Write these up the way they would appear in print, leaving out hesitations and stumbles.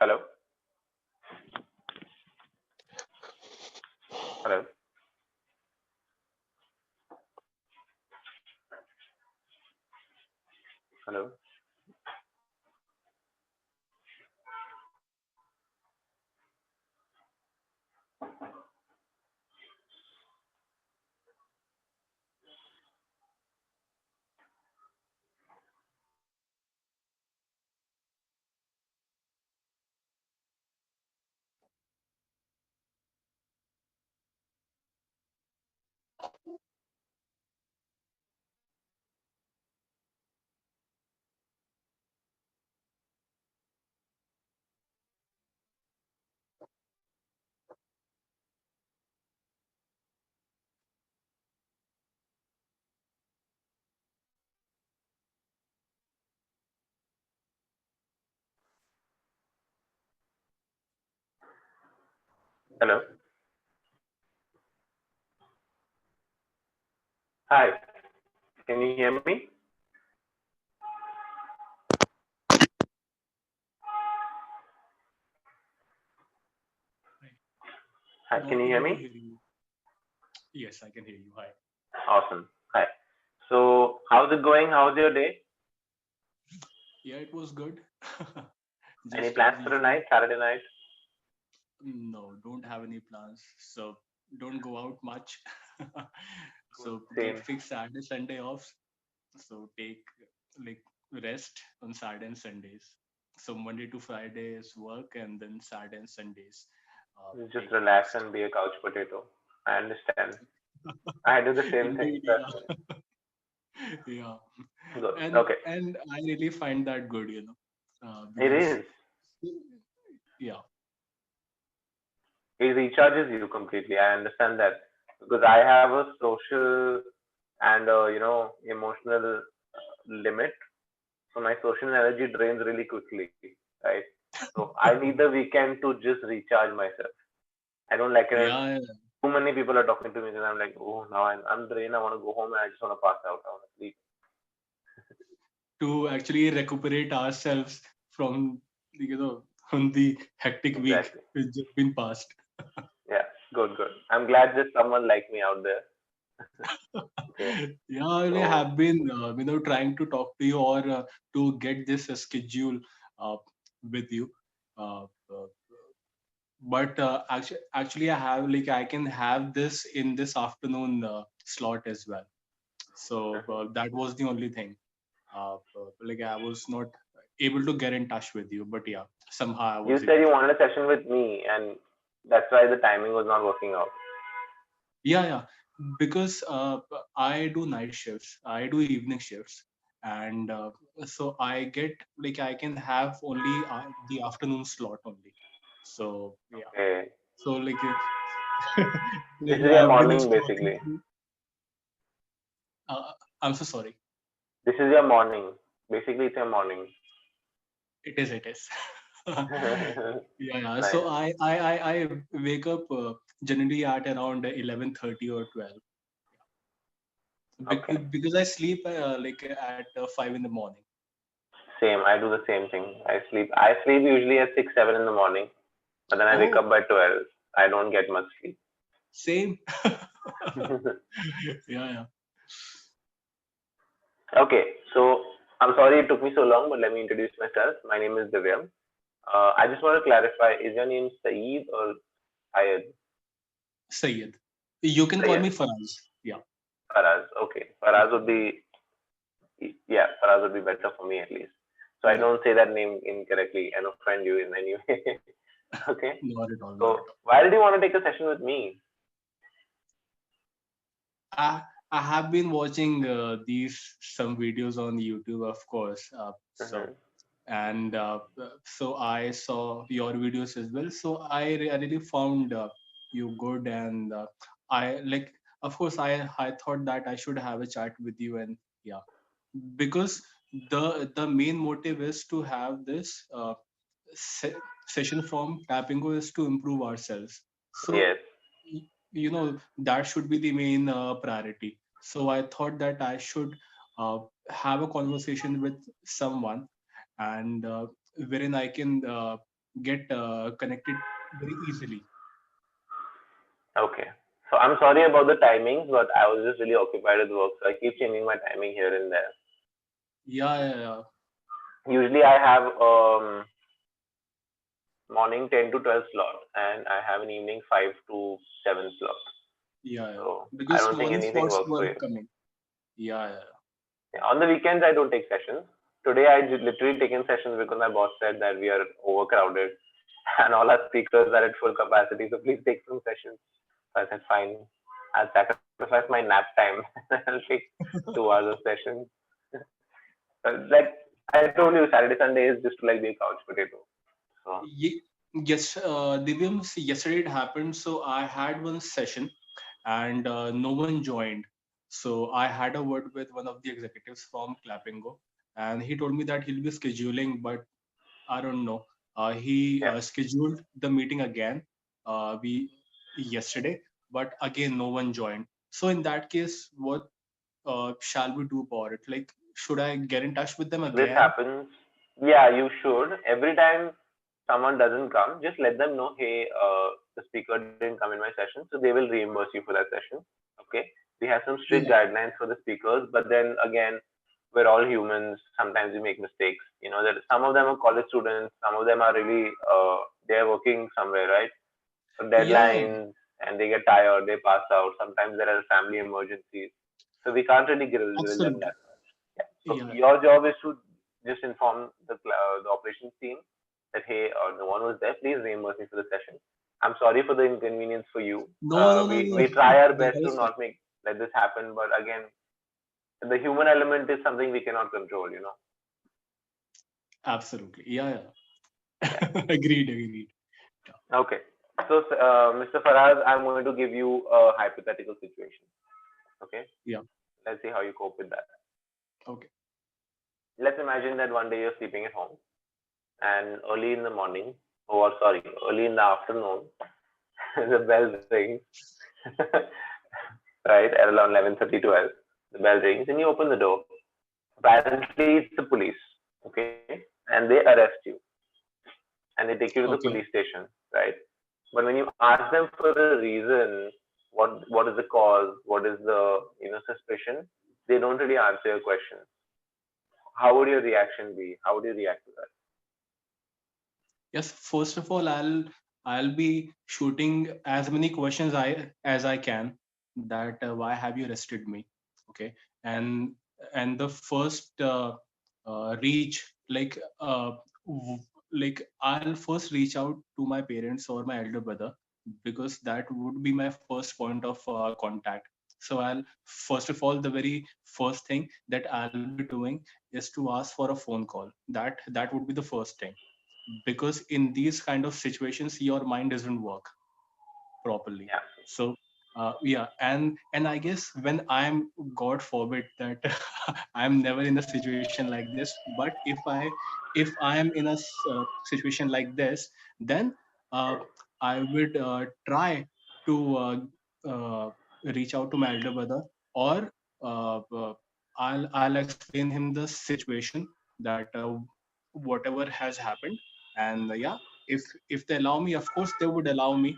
Hello? Hello? Hello? Hello? Hi, can you hear me? Hi, can Not you hear able to me? hear you. Yes, I can hear you. Hi. Awesome. Hi. So, how's it going? How's your day? Yeah, it was good. Any Just plans as for usual. tonight, Saturday night? No, don't have any plans. So don't go out much. Cool. So get Same. fixed Saturday, Sunday off. So take like rest on Saturday and Sundays. So Monday to Friday is work, and then Saturday and Sundays Just take relax rest. and be a couch potato. I understand. I do the same thing. Indeed, Trust me. yeah. Yeah. Good. And Okay. I really find that good, It because is. yeah. It recharges you completely. I understand that because I have a social and emotional limit. So my social energy drains really quickly, right? So I need the weekend to just recharge myself. I don't like it. Yeah, Too many people are talking to me, and I'm like, oh, now I'm drained. I want to go home and I just want to pass out. I want to sleep. to actually recuperate ourselves from from the hectic week Exactly. which just been passed. Yeah. Good. Good. I'm glad there's someone like me out there. Okay. Yeah, I really So have been trying to talk to you or to get this schedule uh, with you. Uh, uh, but actually, I have like I can have this in this afternoon slot as well. So that was the only thing. Like I was not able to get in touch with you, but yeah, somehow I you was said able you to. wanted a session with me, and that's why the timing was not working out. Yeah, yeah, because I do night shifts, I do evening shifts, and so I get like I can have only the afternoon slot only. So yeah, Okay. so This is like your I've been morning, scrolling basically. through. I'm so sorry. This is your morning. Basically, it's your morning. It is. It is. Yeah, yeah. Nice. So I wake up generally at around 11:30 or 12 Okay. because I sleep like at 5 in the morning. Same. I do the same thing. I sleep. I sleep usually at 6, 7 in the morning, but then I wake Oh, up by 12. I don't get much sleep. same. Yeah, yeah. Okay. So I'm sorry it took me so long, but let me introduce myself. My name is Divyam. I just want to clarify: is your name Saeed or Syed? Sayyid. You can call Syed. me Faraz. Yeah. Faraz. Okay. Faraz would be, yeah, Faraz would be better for me at least. So I Yeah. don't say that name incorrectly and offend you in any way. Okay. Not at all. Not So at all. why did you want to take a session with me? I have been watching these some videos on YouTube, of course. Hmm. And so I saw your videos as well. So I really found you good, and I like. Of course, I thought that I should have a chat with you, and yeah, because the main motive is to have this session from Clapingo is to improve ourselves. So Yes. that should be the main priority. So I thought that I should uh, have a conversation with someone, and wherein I can get connected very easily. Okay. So I'm sorry about the timings, but I was just really occupied with work, so I keep changing my timing here and there. Yeah, yeah, yeah, Usually I have morning 10 to 12 slot, and I have an evening 5 to 7 slot. yeah, yeah. So I Because don't think morning anything slots works for were you. coming. Yeah, yeah, Yeah, on the weekends, I don't take sessions. Today, I literally taken sessions because my boss said that we are overcrowded and all our speakers are at full capacity. So please take some sessions. So I said, fine. I'll sacrifice my nap time. I'll take 2 hours of session. Like I told you, Saturday, Sunday is just to like be a couch potato. So Yes, Divyam, see, yesterday it happened. So I had one session and no one joined. So I had a word with one of the executives from Clapingo, and he told me that he'll be scheduling, but I don't know. He yeah, scheduled the meeting again, we yesterday, but again no one joined. So in that case, what shall we do about it? Like, should I get in touch with them this again? happens. Yeah, you should. Every time someone doesn't come, just let them know, hey, the speaker didn't come in my session, so they will reimburse you for that session. Okay. We have some strict Yeah. guidelines for the speakers, but then again, we're all humans. Sometimes we make mistakes. You know that some of them are college students, some of them are really they're working somewhere, right? So Yeah, yeah, deadlines, and they get tired, they pass out. Sometimes there are family emergencies, so we can't really grill them absolutely. that much. Yeah. So Yeah, your job is to just inform the operations team that hey, no one was there. Please reimburse me for the session. I'm sorry for the inconvenience for you. no, no, no, We no. try our That best to is fine. not make let this happen, but again, the human element is something we cannot control. You know. Absolutely. Yeah, Yeah. yeah. Agreed, agreed. Yeah, Okay. So, Mr. Faraz, I'm going to give you a hypothetical situation. Okay. yeah. Let's see how you cope with that. Okay, Let's imagine that one day you're sleeping at home, and early in the morning, or sorry, early in the afternoon, the bell rings, right, at around 11:30, 12. The bell rings, and you open the door. Apparently, it's the police, okay, and they arrest you, and they take you to the police okay. station, right? But when you ask them for a reason, what is the cause, what is the suspicion, they don't really answer your question. How would your reaction be? How would you react to that? Yes, first of all, I'll be shooting as many questions I can. That why have you arrested me? Okay, and the first reach, w- like I'll first reach out to my parents or my elder brother, because that would be my first point of contact. So I'll first of all, the very first thing that I'll be doing is to ask for a phone call. That would be the first thing, because in these kind of situations your mind doesn't work properly. Yeah. So yeah, and I guess when I'm, god forbid that I'm never in a situation like this, but if I am in a situation like this, then uh, I would try to uh, reach out to my elder brother, or I'll explain him the situation, that whatever has happened. And yeah, if they allow me, of course they would allow me.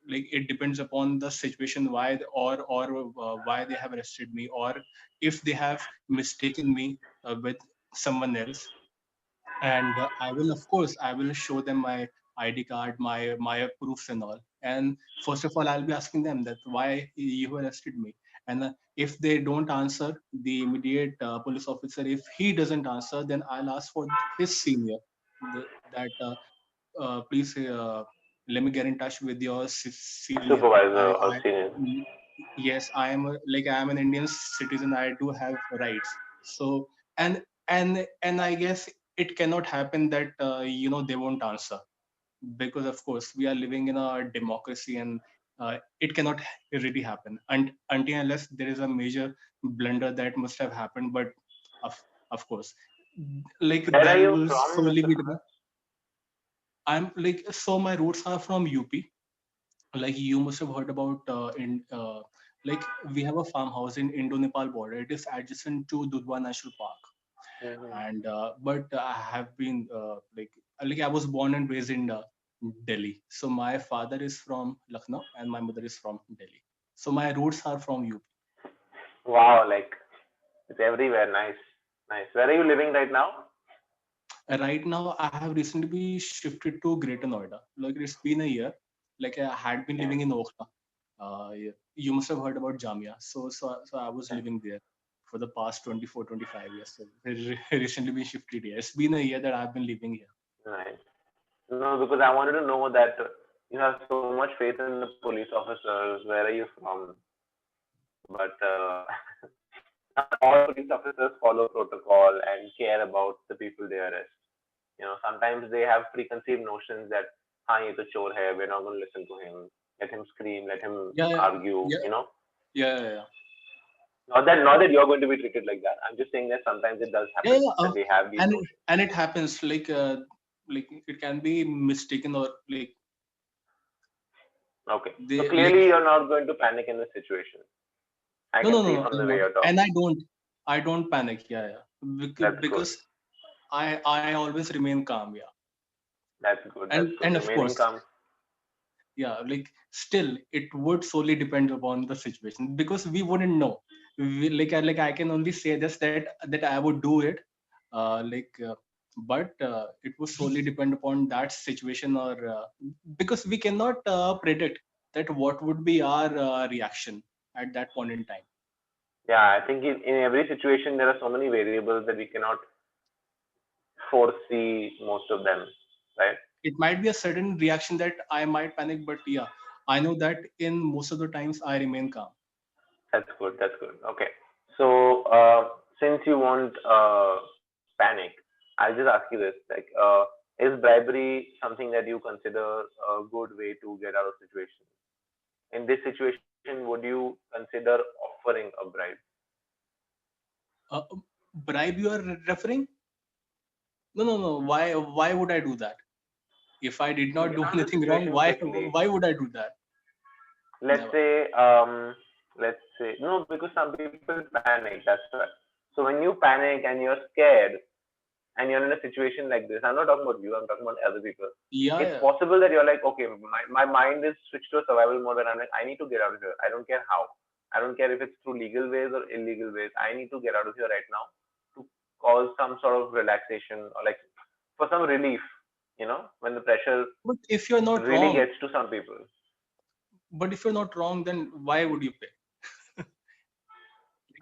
Like, it depends upon the situation, why why they have arrested me, or if they have mistaken me with someone else. And I will, of course, I will show them my ID card, my proofs and all. And first of all, I'll be asking them that why you arrested me. And if they don't answer, the immediate police officer, if he doesn't answer, then I'll ask for his senior, that please, let me get in touch with your senior. Supervisor or I senior. mm, yes, I am like, I am an Indian citizen. I do have rights. So, and I guess it cannot happen that they won't answer, because of course we are living in a democracy, and it cannot really happen, and until unless there is a major blunder that must have happened. But of of course, like, Where are there you will from, surely Mr. be Faraz? I'm like, so my roots are from UP. Like, you must have heard about in like, we have a farmhouse in Indo-Nepal border. It is adjacent to Dudhwa National Park. Mm-hmm. And but I have been like like I was born and raised in Delhi. So my father is from Lucknow and my mother is from Delhi. So my roots are from UP. Wow, like it's everywhere. Nice, nice. Where are you living right now? Right now, I have recently shifted to Greater Noida. Like it's been a year. Like I had been Yeah, living in Okhla. Yeah. You must have heard about Jamia. So I was yeah. living there for the past 24, 25 years. So I recently been shifted here. It's been a year that I've been living here. Nice. No, because I wanted to know that you have so much faith in the police officers. Where are you from? But not all police officers follow protocol and care about the people they arrest. Sometimes they have preconceived notions that, हाँ ये तो चोर है, we're not going to listen to him. Let him scream, let him Yeah, yeah, argue. yeah, yeah, yeah. Not that you're going to be treated like that. I'm just saying that sometimes it does Yeah, happen yeah, that they have these notions. and it happens like it can be mistaken or like Okay, so they like clearly you're not going to panic in this situation. I no, no, can no, see no, from the I'm way not. you're And talking. I don't panic. Yeah, yeah. That's good. Because I always remain calm. Yeah, That's good. That's good. and of Remaining course, calm. yeah, like still it would solely depend upon the situation because we wouldn't know. Like I can only say just that I would do it, like. But it would solely depend upon that situation or because we cannot predict that what would be our reaction at that point in time. Yeah, I think in every situation there are so many variables that we cannot foresee most of them, right? It might be a sudden reaction that I might panic, but yeah, I know that in most of the times I remain calm. That's good. That's good. Okay. So since you won't panic, I'll just ask you this: is bribery something that you consider a good way to get out of situation? In this situation, would you consider offering a bribe? Uh, Bribe you are referring? No, no, no. Why would I do that? If I did not do Get out of the anything wrong, situation quickly. why would I do that? Let's Never. say no, because some people panic. That's right. So when you panic and you're scared and you're in a situation like this, I'm not talking about you. I'm talking about other people. Yeah, It's yeah. possible that you're like, okay, my mind is switched to a survival mode, and I'm like, I need to get out of here. I don't care how. I don't care if it's through legal ways or illegal ways. I need to get out of here right now to cause some sort of relaxation or like for some relief. When the pressure But if you're not really wrong, gets to some people. then why would you pay?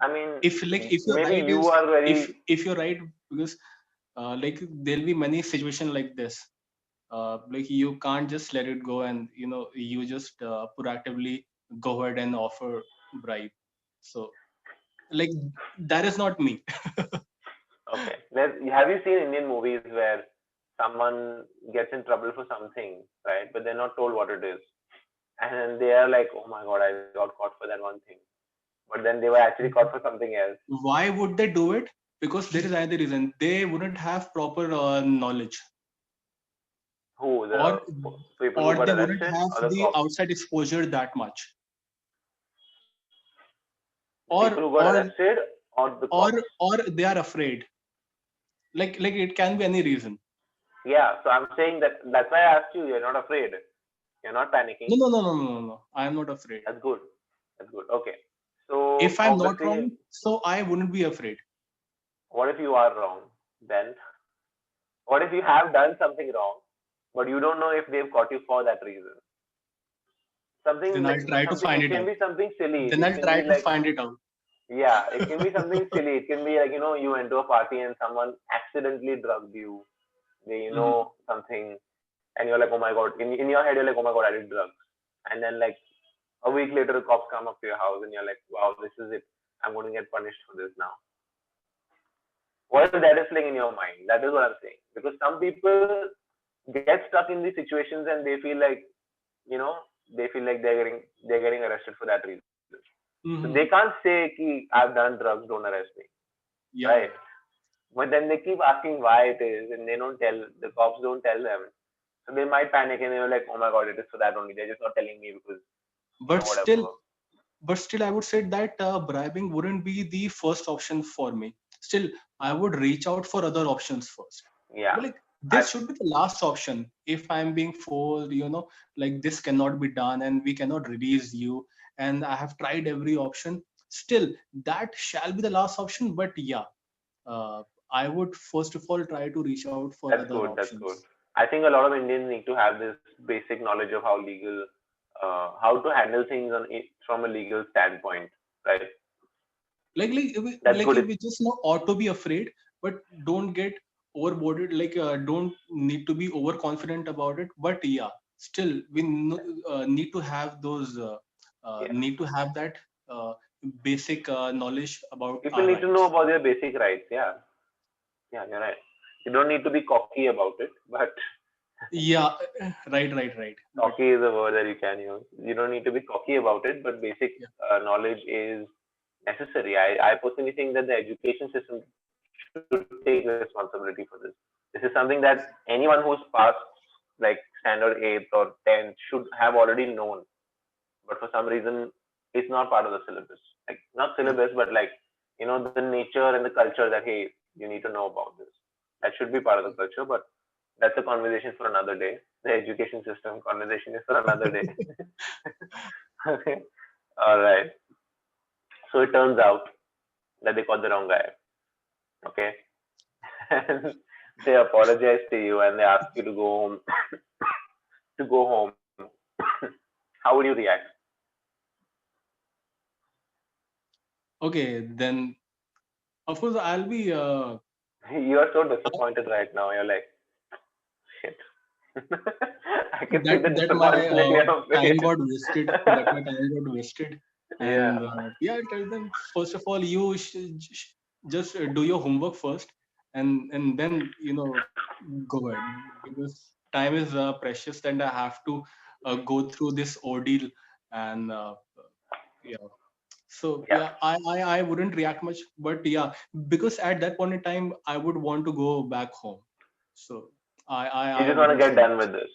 I mean, If you're maybe right you is are very if you're right because like there'll be many situations like this. Like you can't just let it go and you just proactively go ahead and offer bribe. So like that is not me. okay. Have you seen Indian movies where someone gets in trouble for something, right? But they're not told what it is, and then they are like, "Oh my god, I got caught for that one thing," but then they were actually caught for something else. Why would they do it? Because there is another reason. They wouldn't have proper knowledge, Who or the people who got they wouldn't arrested have or the the cops? outside exposure that much, The people or who got or arrested or the or cops? or they are afraid. Like it can be any reason. Yeah. So I'm saying that's why I asked you. You're not afraid. You're not panicking. No, no, no, no, no, no, no. I am not afraid. That's good. That's good. Okay. So If I'm not obviously, wrong, so I wouldn't be afraid. what if you are wrong? Then what if you have done something wrong, but you don't know if they've caught you for that reason? Then Something I'll try to something find it it can out. be something silly. Then It I'll can try be to like, find it out. yeah, it can be something silly. It can be like, you went to a party and someone accidentally drugged you. They Mhm. something, and you're like, oh my god. In your head you're like, oh my god, I did drugs. And then like a week later cops come up to your house and you're like, wow, this is it. I'm going to get punished for this now. What if that is playing in your mind? That is what I'm saying. Because some people get stuck in these situations and they feel like, you know, they feel like they're getting arrested for that reason. So they Mhm. can't say ki, I've done drugs, don't arrest me. Yeah, Right? yeah. But then they keep asking why it is and they don't tell the cops don't tell them. So they might panic and they're like, oh my god, it is for that only. They're just not telling me because, But still, whatever. I would say that bribing wouldn't be the first option for me. Still, I would reach out for other options first. Yeah. Like this should be the last option. If I'm being forced, like this cannot be done and we cannot release you, and I have tried every option, still that shall be the last option. But yeah, uh, I would first of all try to reach out for That's other good. That's good. options. I think a lot of Indians need to have this basic knowledge of how legal, how to handle things on it from a legal standpoint, right? That's Like good. we just ought to be afraid, but don't get overboarded. Like don't need to be overconfident about it. But yeah, still we need to have those Yeah. need to have that uh, basic knowledge about People our need to know rights. about their basic rights. Yeah. Yeah, you're right. You don't need to be cocky about it, but Yeah, right. But cocky is a word that you can use. You don't need to be cocky about it, but basic yeah, knowledge is necessary. I personally think that the education system should take responsibility for this. This is something that anyone who's passed like standard 8th or 10th should have already known, but for some reason it's not part of the syllabus. Like not yeah, syllabus, but like the nature and the culture that hey, you need to know about this. That should be part of the culture, but that's a conversation for another day. The education system conversation is for another day. Okay. All right. So it turns out that they caught the wrong guy. Okay. And they apologize to you and they ask you to go home. To go home. How would you react? okay. Then of course I'll be You are so disappointed right now. You're like, shit. I can see that the that my disappointment in your time face. got wasted. That my time got wasted. Yeah. And yeah, I tell them first of all, you just do your homework first, and then go ahead, because time is precious, and I have to go through this ordeal. And yeah, so Yeah. yeah, I wouldn't react much, but yeah, because at that point in time I would want to go back home. So You I just want to wouldn't get say done much. with this.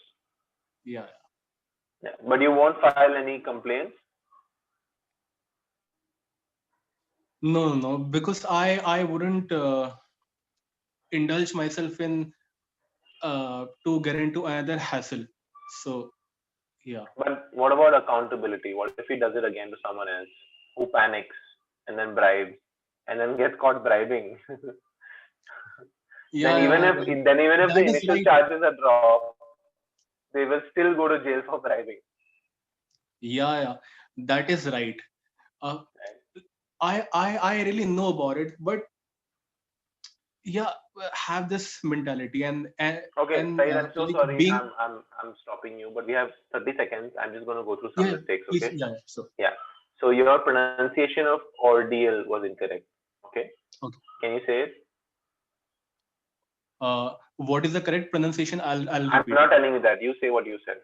Yeah. Yeah. But you won't file any complaints. No, because I wouldn't indulge myself in to get into another hassle. So yeah, But what about accountability? What if he does it again to someone else who panics and then bribes and then gets caught bribing? then even yeah, if then even if the that is initial right. charges are dropped, they will still go to jail for bribing. Yeah, that is right. Uh, Right? I really know about it, but yeah, have this mentality Okay, and Saeed, I'm so like sorry. being I'm stopping you, but we have 30 seconds. I'm just going to go through some yeah, mistakes. please, Okay. yeah. So Yeah. So your pronunciation of ordeal was incorrect. Okay. okay, Can you say it? what is the correct pronunciation? I'll I'm repeat not it. telling you that. You say what you said.